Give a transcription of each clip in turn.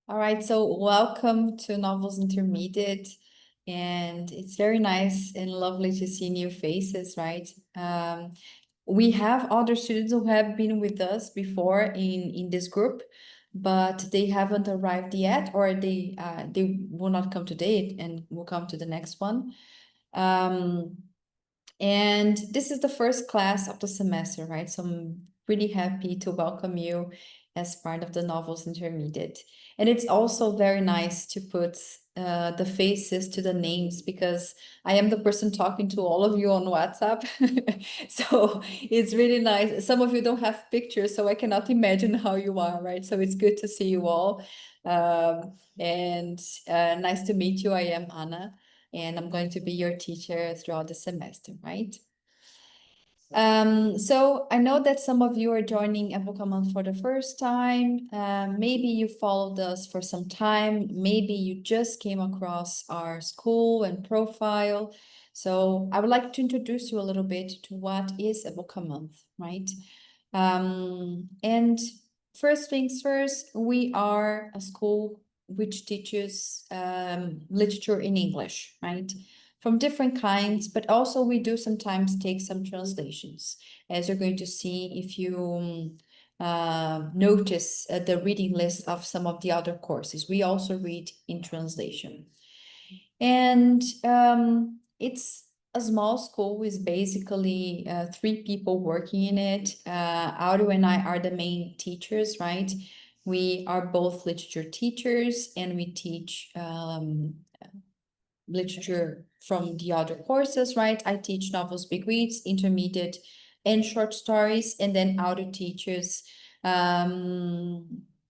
All right, so welcome to Novels Intermediate, and it's very nice and lovely to see new faces, right? We have other students who have been with us before in this group, but they haven't arrived yet, or they will not come today and will come to the next one. And this is the first class of the semester, right? So I'm really happy to welcome you as part of the Novels Intermediate. And it's also very nice to put the faces to the names, because I am the person talking to all of you on WhatsApp. So it's really nice. Some of you don't have pictures, so I cannot imagine how you are, right? So it's good to see you all. And nice to meet you. I am Anna, and I'm going to be your teacher throughout the semester, right? So I know that some of you are joining a book a month for the first time. Maybe you followed us for some time. Maybe you just came across our school and profile. So I would like to introduce you a little bit to what is a book a month, right? And first things first, we are a school which teaches literature in English, right? From different kinds, but also we do sometimes take some translations, as you're going to see if you notice the reading list of some of the other courses. We also read in translation. And it's a small school with basically 3 people working in it. Audio and I are the main teachers, right? We are both literature teachers, and we teach literature from the other courses, right? I teach novels, big reads, intermediate, and short stories, and then audio teachers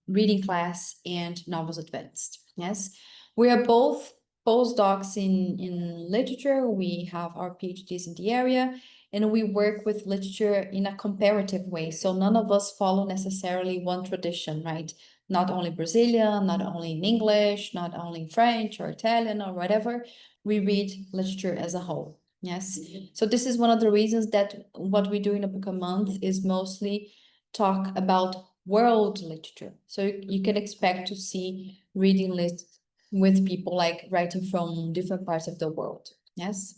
reading class and novels advanced. Yes, we are both postdocs in literature. We have our PhDs in the area, and we work with literature in a comparative way. So none of us follow necessarily one tradition, right? Not only Brazilian, not only in English, not only in French or Italian or whatever. We read literature as a whole. Yes. So this is one of the reasons that what we do in a book a month is mostly talk about world literature. So you can expect to see reading lists with people like writing from different parts of the world. Yes.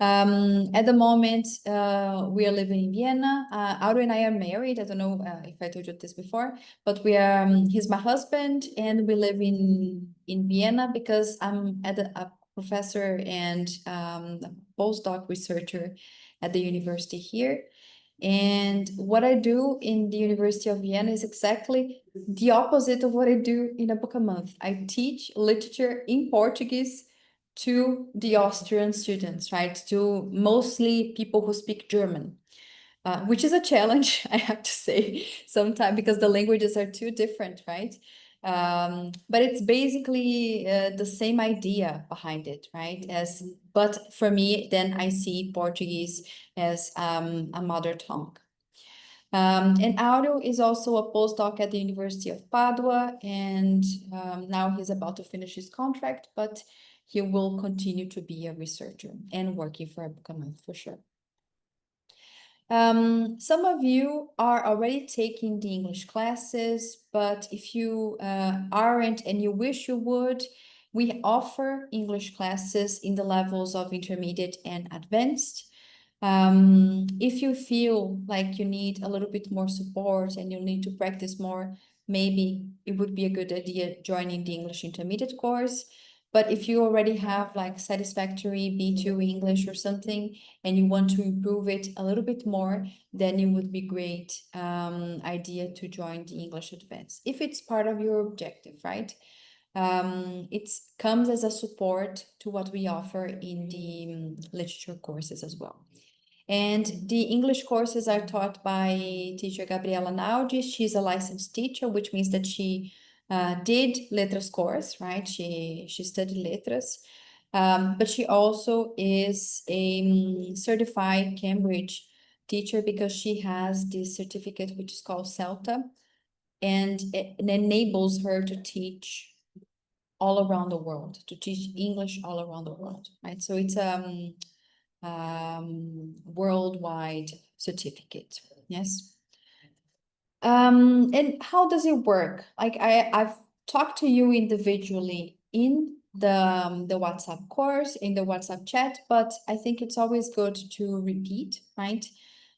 At the moment, we are living in Vienna. Audo and I are married. I don't know if I told you this before, but we are. He's my husband, and we live in Vienna because I'm a professor and a postdoc researcher at the university here. And what I do in the University of Vienna is exactly the opposite of what I do in a book a month. I teach literature in Portuguese to the Austrian students, right? To mostly people who speak German, which is a challenge, I have to say, sometimes, because the languages are too different, right? But it's basically the same idea behind it, right? But for me, then I see Portuguese as a mother tongue. And Audio is also a postdoc at the University of Padua, and now he's about to finish his contract, but he will continue to be a researcher and working for a book a month for sure. Some of you are already taking the English classes, but if you aren't and you wish you would, we offer English classes in the levels of intermediate and advanced. If you feel like you need a little bit more support and you need to practice more, maybe it would be a good idea joining the English intermediate course. But if you already have like satisfactory B2 English or something, and you want to improve it a little bit more, then it would be great idea to join the English Advanced, if it's part of your objective, right? It comes as a support to what we offer in the literature courses as well. And the English courses are taught by teacher Gabriela Naldi. She's a licensed teacher, which means that she did letras course, right? She studied letras, but she also is a certified Cambridge teacher because she has this certificate, which is called CELTA, and it enables her to teach all around the world, to teach English all around the world, right? So it's worldwide certificate. Yes. And how does it work? Like I've talk to you individually in the WhatsApp course, in the WhatsApp chat, but I think it's always good to repeat, right?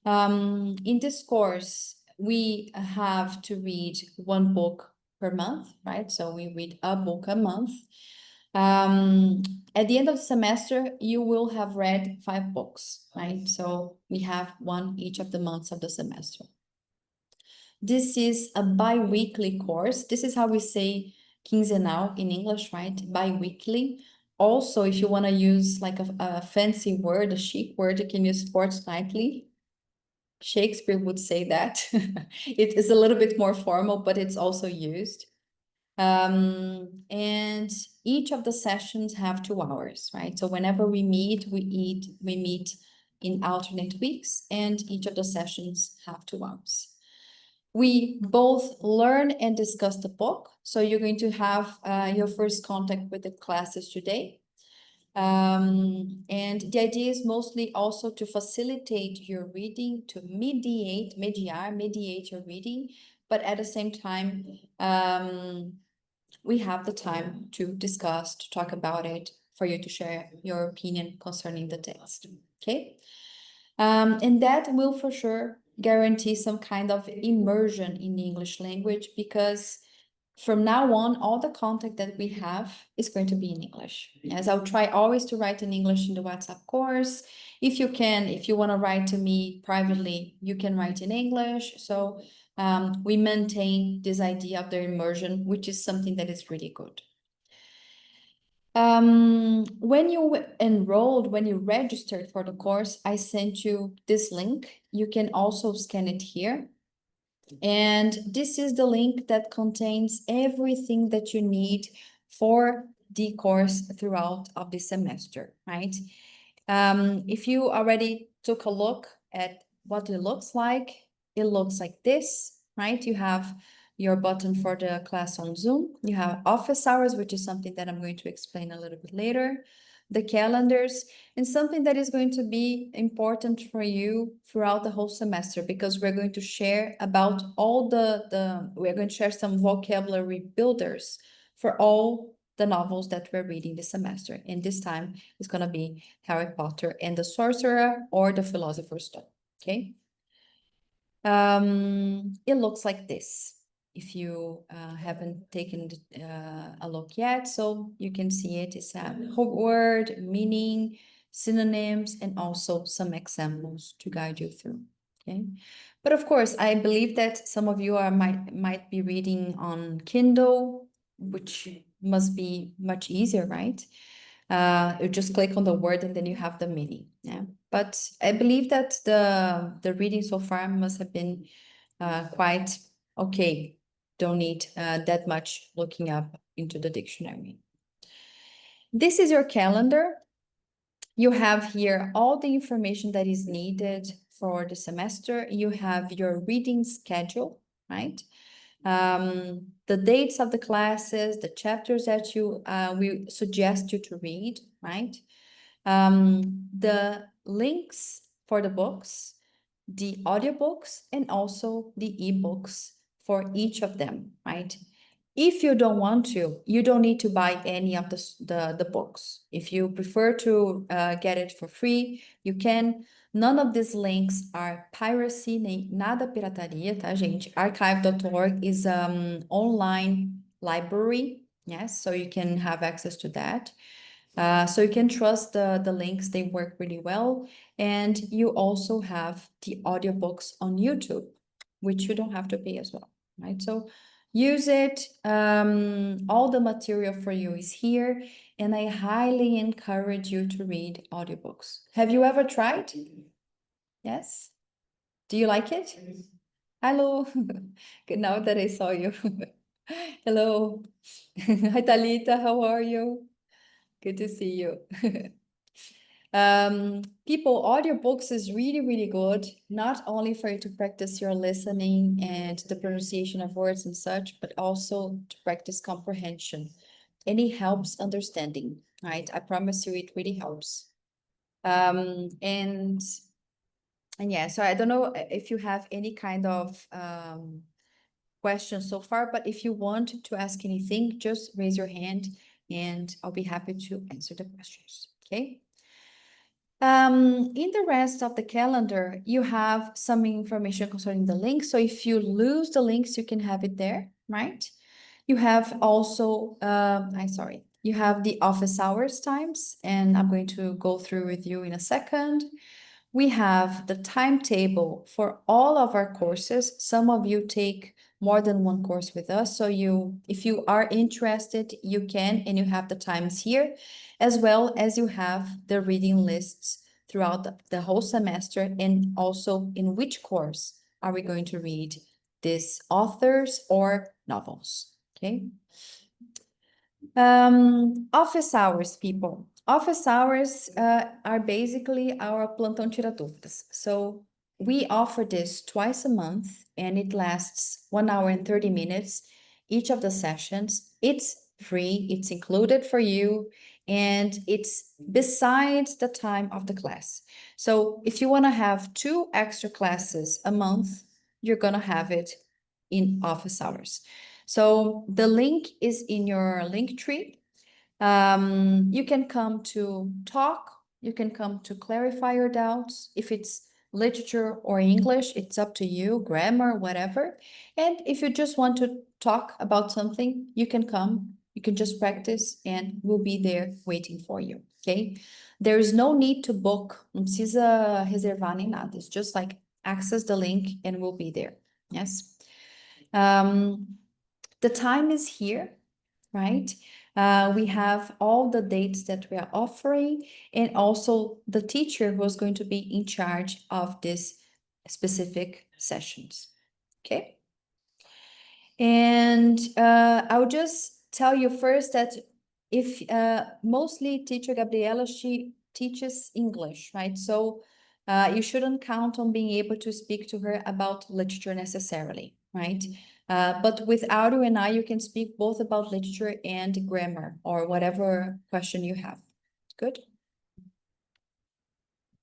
In this course, we have to read one book per month, right? So we read a book a month. At the end of the semester, you will have read 5 books, right? So we have one each of the months of the semester. This is a bi-weekly course. This is how we say quinzenal in English, right? Bi-weekly. Also, if you want to use like a fancy word, a chic word, you can use fortnightly. Shakespeare would say that. It is a little bit more formal, but it's also used. And each of the sessions have 2 hours, right? So whenever we meet, we meet in alternate weeks, and each of the sessions have 2 hours. We both learn and discuss the book. So you're going to have your first contact with the classes today. And the idea is mostly also to facilitate your reading, to mediate your reading, but at the same time, we have the time to discuss, to talk about it, for you to share your opinion concerning the text, okay? And that will for sure guarantee some kind of immersion in the English language, because from now on, all the content that we have is going to be in English. As I'll try always to write in English in the WhatsApp course. If you want to write to me privately, you can write in English. So we maintain this idea of the immersion, which is something that is really good. When you enrolled, when you registered for the course, I sent you this link. You can also scan it here. And this is the link that contains everything that you need for the course throughout of the semester, right? If you already took a look at what it looks like this, right? You have your button for the class on Zoom. You have office hours, which is something that I'm going to explain a little bit later. The calendars, and something that is going to be important for you throughout the whole semester, because we're going to share about all we're going to share some vocabulary builders for all the novels that we're reading this semester. And this time it's going to be Harry Potter and the Sorcerer or the Philosopher's Stone, okay? It looks like this. If you haven't taken a look yet, so you can see it. It's a whole word, meaning, synonyms, and also some examples to guide you through. Okay, but of course, I believe that some of you might be reading on Kindle, which must be much easier, right? You just click on the word and then you have the meaning. Yeah, but I believe that the reading so far must have been quite okay. Don't need that much looking up into the dictionary. This is your calendar. You have here all the information that is needed for the semester. You have your reading schedule, right? The dates of the classes, the chapters that we suggest you to read, right? The links for the books, the audiobooks, and also the ebooks for each of them, right? If you don't want to, you don't need to buy any of the books. If you prefer to get it for free, you can. None of these links are piracy, nem nada pirataria, tá, gente? Archive.org is online library, yes, so you can have access to that. So you can trust the links, they work really well. And you also have the audiobooks on YouTube, which you don't have to pay as well, right? So use it. All the material for you is here, and I highly encourage you to read audiobooks. Have you ever tried? Yes? Do you like it? Hello. Good, now that I saw you. Hello. Hi, Talita, how are you? Good to see you. People, audiobooks is really, really good, not only for you to practice your listening and the pronunciation of words and such, but also to practice comprehension. And it helps understanding, right? I promise you, it really helps. And yeah, so I don't know if you have any kind of questions so far, but if you want to ask anything, just raise your hand and I'll be happy to answer the questions, okay? In the rest of the calendar, you have some information concerning the links. So if you lose the links, you can have it there, right? You have also, you have the office hours times, and I'm going to go through with you in a second. We have the timetable for all of our courses. Some of you take more than one course with us. So if you are interested, you can, and you have the times here, as well as you have the reading lists throughout the whole semester, and also in which course are we going to read these authors or novels, okay? Office hours, people. Office hours are basically our plantão tira dúvidas. So we offer this twice a month, and it lasts 1 hour and 30 minutes, each of the sessions. It's free, it's included for you, and it's besides the time of the class. So if you want to have 2 extra classes a month, you're going to have it in office hours. So the link is in your link tree. You can come to talk, you can come to clarify your doubts. If it's literature or English, it's up to you, grammar, whatever. And if you just want to talk about something, you can come, you can just practice, and we'll be there waiting for you, okay? There is no need to book, não precisa reservar nem nada. It's just like access the link and we'll be there, yes? The time is here, right? We have all the dates that we are offering, and also the teacher who is going to be in charge of these specific sessions, okay? And I'll just tell you first that if mostly teacher Gabriela, she teaches English, right? So you shouldn't count on being able to speak to her about literature necessarily, right? But with Audio and I, you can speak both about literature and grammar or whatever question you have. Good?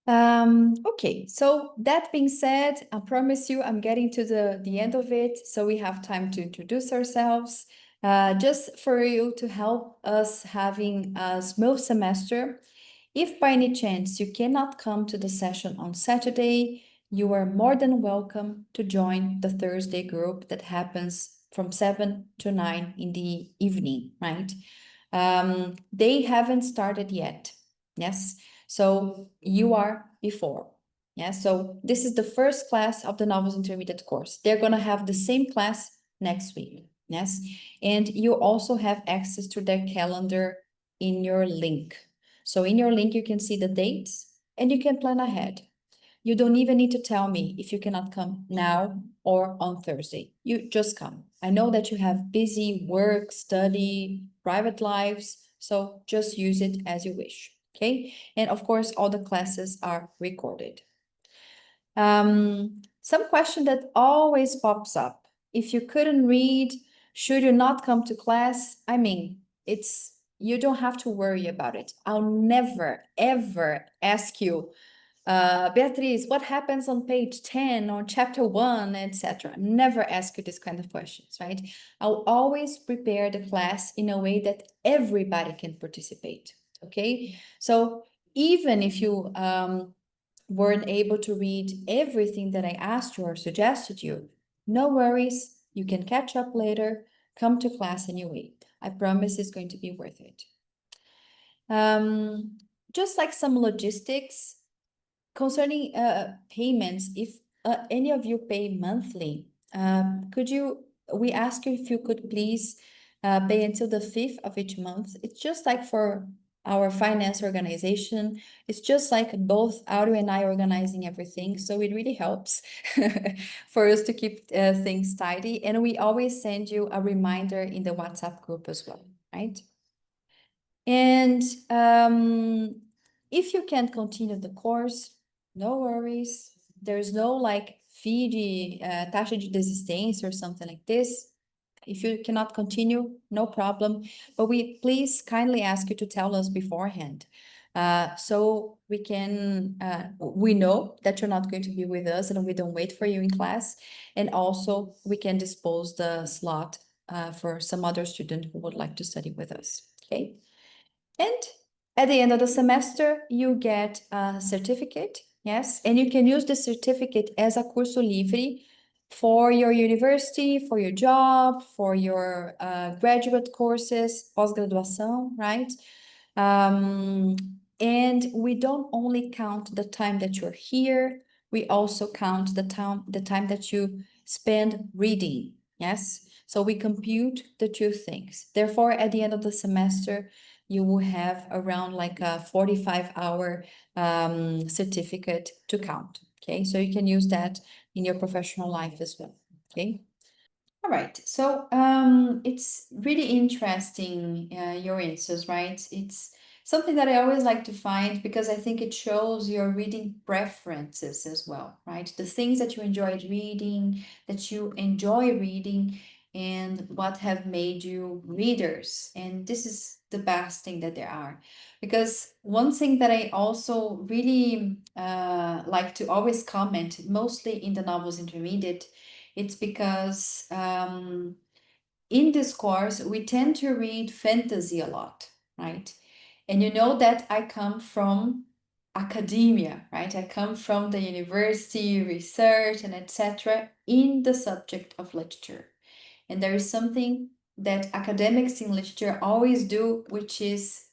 Okay, so that being said, I promise you I'm getting to the end of it, so we have time to introduce ourselves. Just for you to help us having a smooth semester. If by any chance you cannot come to the session on Saturday, you are more than welcome to join the Thursday group that happens from 7 to 9 in the evening, right? They haven't started yet, yes? So you are before, yeah? So this is the first class of the Novels Intermediate course. They're gonna have the same class next week, yes? And you also have access to their calendar in your link. So in your link, you can see the dates and you can plan ahead. You don't even need to tell me if you cannot come now or on Thursday. You just come. I know that you have busy work, study, private lives, so just use it as you wish, okay? And of course, all the classes are recorded. Some question that always pops up. If you couldn't read, should you not come to class? I mean, you don't have to worry about it. I'll never, ever ask you, Beatriz, what happens on page 10 or chapter 1, etc. Never ask you this kind of questions, right? I'll always prepare the class in a way that everybody can participate, okay? So even if you weren't able to read everything that I asked you or suggested you, no worries, you can catch up later, come to class anyway. I promise it's going to be worth it. Just like some logistics, concerning payments, if any of you pay monthly, we ask you if you could please pay until the 5th of each month. It's just like for our finance organization. It's just like both Audio and I organizing everything. So it really helps for us to keep things tidy. And we always send you a reminder in the WhatsApp group as well, right? And if you can't continue the course, no worries. There's no like fee de taxa de desistência or something like this. If you cannot continue, no problem. But we please kindly ask you to tell us beforehand. So we know that you're not going to be with us and we don't wait for you in class. And also we can dispose the slot for some other student who would like to study with us, okay? And at the end of the semester, you get a certificate, yes? And you can use the certificate as a curso livre for your university, for your job, for your graduate courses, pós-graduação, right? And we don't only count the time that you're here, we also count the time that you spend reading, yes? So we compute the two things. Therefore, at the end of the semester, you will have around like a 45-hour certificate to count, okay? So you can use that in your professional life as well, okay? All right, so it's really interesting, your answers, right? It's something that I always like to find because I think it shows your reading preferences as well, right? The things that you enjoyed reading, that you enjoy reading, and what have made you readers. And this is the best thing that there are. Because one thing that I also really like to always comment, mostly in the novels intermediate, it's because in this course, we tend to read fantasy a lot, right? And you know that I come from academia, right? I come from the university, research, and etc. in the subject of literature. And there is something that academics in literature always do, which is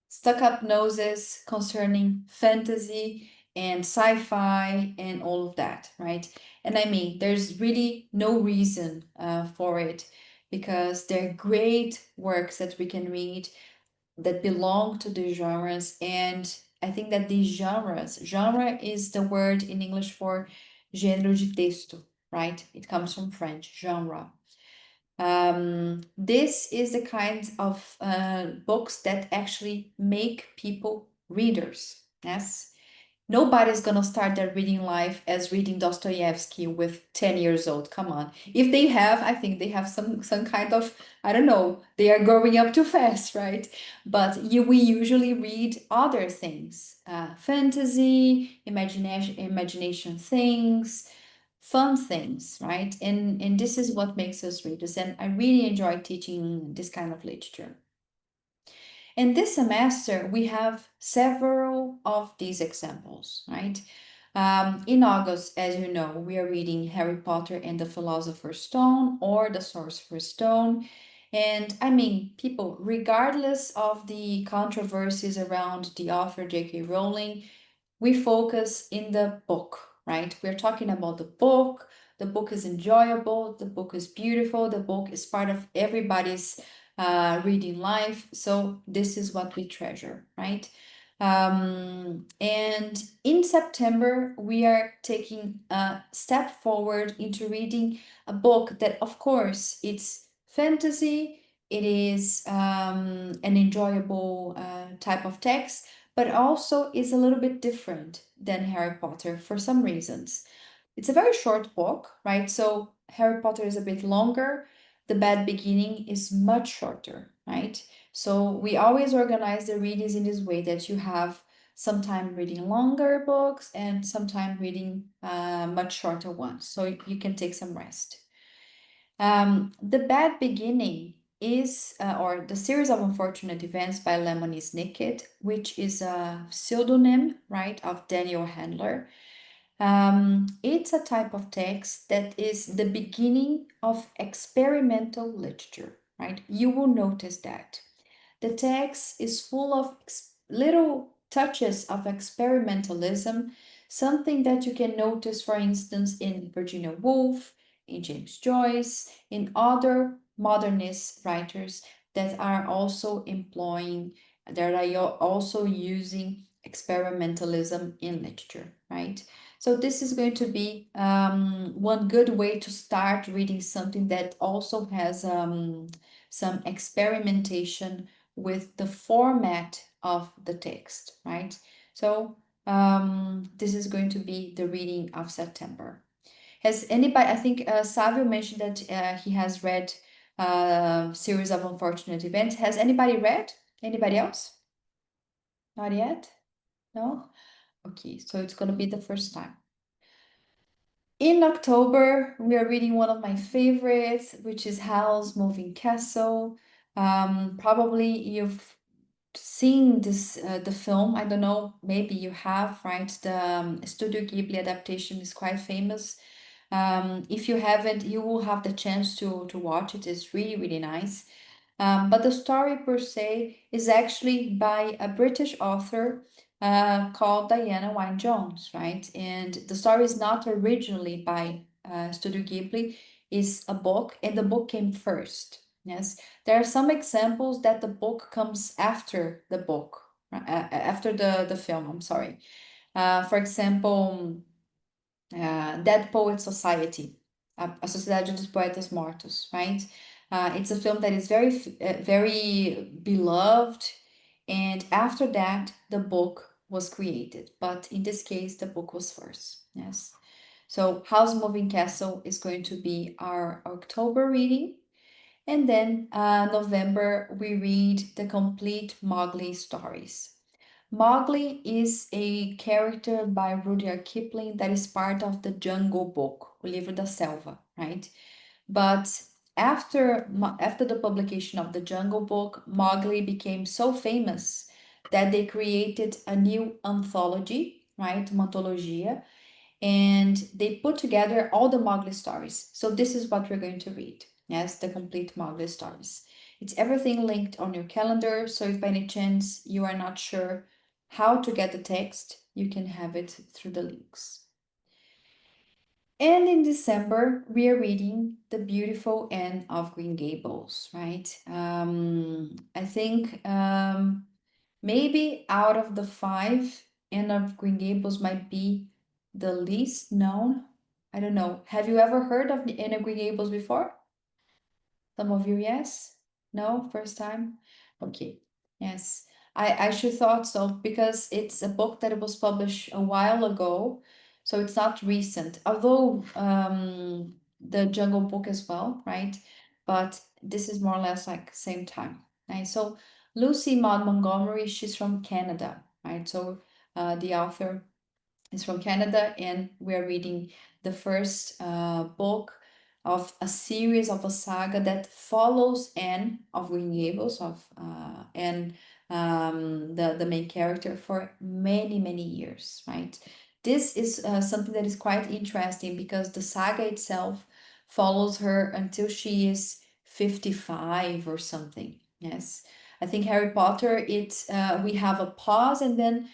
stuck up noses concerning fantasy and sci-fi and all of that, right? And I mean, there's really no reason for it because they're great works that we can read that belong to the genres. And I think that these genre is the word in English for gênero de texto, right? It comes from French, genre. This is the kind of books that actually make people readers. Yes. Nobody's gonna start their reading life as reading Dostoevsky with 10 years old. Come on. If they have, I think they have some kind of, I don't know, they are growing up too fast, right? But we usually read other things, fantasy, imagination things, fun things, right? And this is what makes us readers. And I really enjoy teaching this kind of literature. And this semester, we have several of these examples, right? In August, as you know, we are reading Harry Potter and the Philosopher's Stone or the Sorcerer's Stone. And I mean, people, regardless of the controversies around the author J.K. Rowling, we focus in the book, right? We're talking about the book. The book is enjoyable. The book is beautiful. The book is part of everybody's reading life. So this is what we treasure, right? And in September, we are taking a step forward into reading a book that, of course, it's fantasy. It is an enjoyable type of text, but also is a little bit different than Harry Potter for some reasons. It's a very short book, right? So Harry Potter is a bit longer. The Bad Beginning is much shorter, right? So we always organize the readings in this way that you have some time reading longer books and some time reading much shorter ones. So you can take some rest. The Bad Beginning is, or the series of unfortunate events by Lemony Snicket, which is a pseudonym, right, of Daniel Handler. It's a type of text that is the beginning of experimental literature, right? You will notice that. The text is full of little touches of experimentalism, something that you can notice, for instance, in Virginia Woolf, in James Joyce, in other modernist writers that are also using experimentalism in literature, right? So this is going to be one good way to start reading something that also has some experimentation with the format of the text, right? So this is going to be the reading of September. Has anybody, I think Savio mentioned that he has read a series of unfortunate events. Has anybody read? Anybody else? Not yet? No? Okay, so it's gonna be the first time. In October, we are reading one of my favorites, which is Howl's Moving Castle. Probably you've seen this the film. I don't know, maybe you have, right? The Studio Ghibli adaptation is quite famous. If you haven't, you will have the chance to watch it. It's really, really nice. But the story per se is actually by a British author called Diana Wynne Jones, right? And the story is not originally by Studio Ghibli, is a book, and the book came first. Yes, there are some examples that the book comes after the book, after the film. I'm sorry. For example, Dead Poet Society, a Sociedade dos Poetas Mortos, right? It's a film that is very beloved, and after that, the book was created. But in this case, the book was first. Yes. So, House Moving Castle is going to be our October reading. And then November, we read the complete Mowgli stories. Mowgli is a character by Rudyard Kipling that is part of the Jungle Book, O Livro da Selva, right? But after the publication of the Jungle Book, Mowgli became so famous that they created a new anthology, right? Uma antologia, and they put together all the Mowgli stories. So this is what we're going to read. Yes, the complete Mowgli stories. It's everything linked on your calendar. So if by any chance you are not sure how to get the text, you can have it through the links. And in December, we are reading The Beautiful End of Green Gables, right? I think maybe out of the five, End of Green Gables might be the least known. I don't know. Have you ever heard of the Anne of Green Gables before? Some of you, yes? No? First time? Okay. Yes. I should thought so because it's a book that was published a while ago, so it's not recent. Although the Jungle Book as well, right? But this is more or less like same time. Right? So Lucy Maud Montgomery, she's from Canada, right? So the author is from Canada, and we're reading the first book of a series of a saga that follows Anne of Green Gables, Anne, the main character, for many years, right? This is something that is quite interesting because the saga itself follows her until she is 55 or something. Yes, I think Harry Potter, we have a pause and then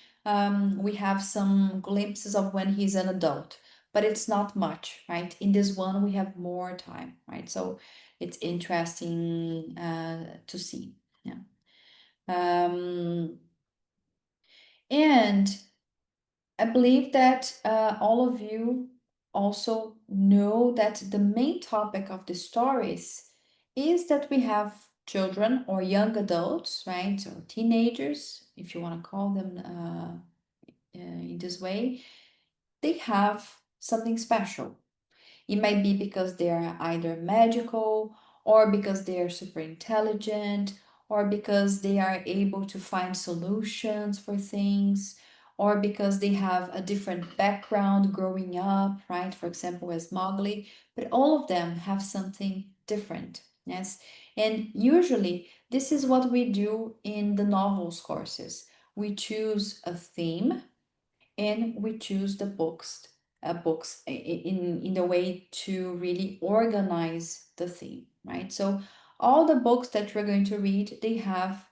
we have some glimpses of when he's an adult, but it's not much, right? In this one, we have more time, right? So it's interesting to see. Yeah. And I believe that all of you also know that the main topic of the stories is that we have children or young adults, right? Or teenagers, if you want to call them in this way, they have something special. It might be because they are either magical, or because they are super intelligent, or because they are able to find solutions for things, or because they have a different background growing up, right? For example, as Mowgli, but all of them have something different. Yes. And usually this is what we do in the novels courses. We choose a theme and we choose the books in the way to really organize the theme, right? So all the books that we're going to read, they have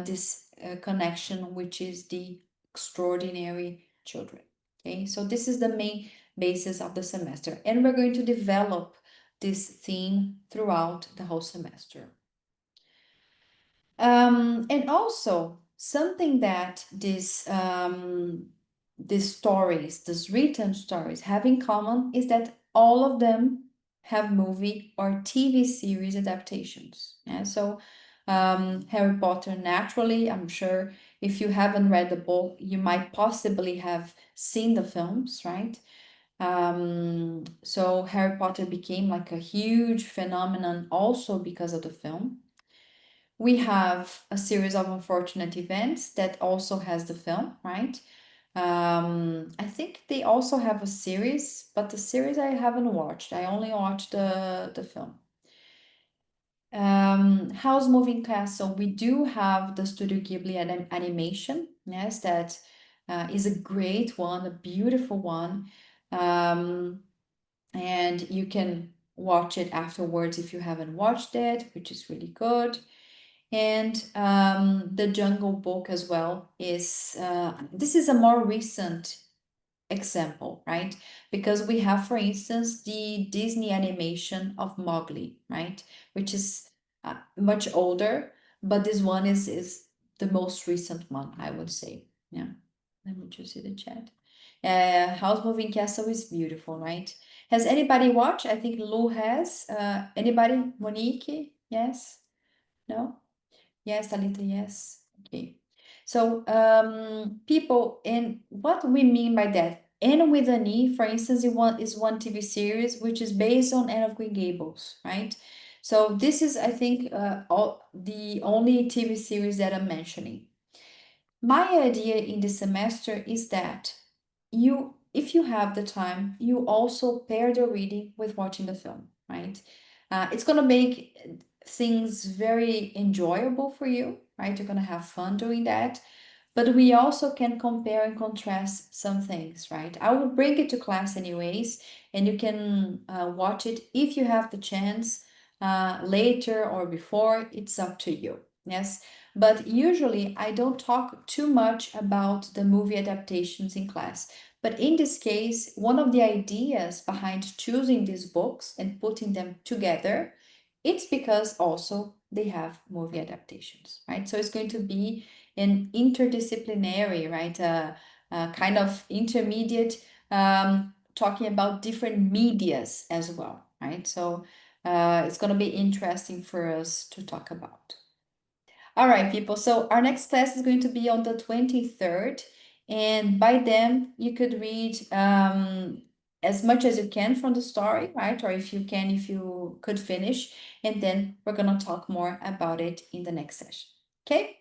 this connection, which is the extraordinary children. Okay, so this is the main basis of the semester, and we're going to develop this theme throughout the whole semester. And also something that these stories, these written stories, have in common is that all of them have movie or TV series adaptations. Yeah, so Harry Potter, naturally, I'm sure if you haven't read the book, you might possibly have seen the films, right? So Harry Potter became like a huge phenomenon also because of the film. We have a series of unfortunate events that also has the film, right? I think they also have a series, but the series I haven't watched. I only watched the film. Howl's Moving Castle, we do have the Studio Ghibli animation, yes, that is a great one, a beautiful one. And you can watch it afterwards if you haven't watched it, which is really good. And the Jungle Book as well is, this is a more recent example, right? Because we have, for instance, the Disney animation of Mowgli, right? Which is much older, but this one is the most recent one, I would say. Yeah. Let me just see the chat. House Moving Castle is beautiful, right? Has anybody watched? I think Lou has. Anybody? Monique? Yes? No? Yes, Talita, yes. Okay. So, people, and what we mean by that, Anne with an E, for instance, is one TV series which is based on Anne of Green Gables, right? So this is, I think, the only TV series that I'm mentioning. My idea in the semester is that if you have the time, you also pair the reading with watching the film, right? It's gonna make things very enjoyable for you, right? You're gonna have fun doing that. But we also can compare and contrast some things, right? I will bring it to class anyways, and you can watch it if you have the chance later or before. It's up to you. Yes. But usually I don't talk too much about the movie adaptations in class. But in this case, one of the ideas behind choosing these books and putting them together, it's because also they have movie adaptations, right? So it's going to be an interdisciplinary, right? Kind of intermediate, talking about different medias as well, right? So it's going to be interesting for us to talk about. All right, people. So our next class is going to be on the 23rd. And by then, you could read as much as you can from the story, right? Or if you can, if you could finish. And then we're going to talk more about it in the next session. Okay?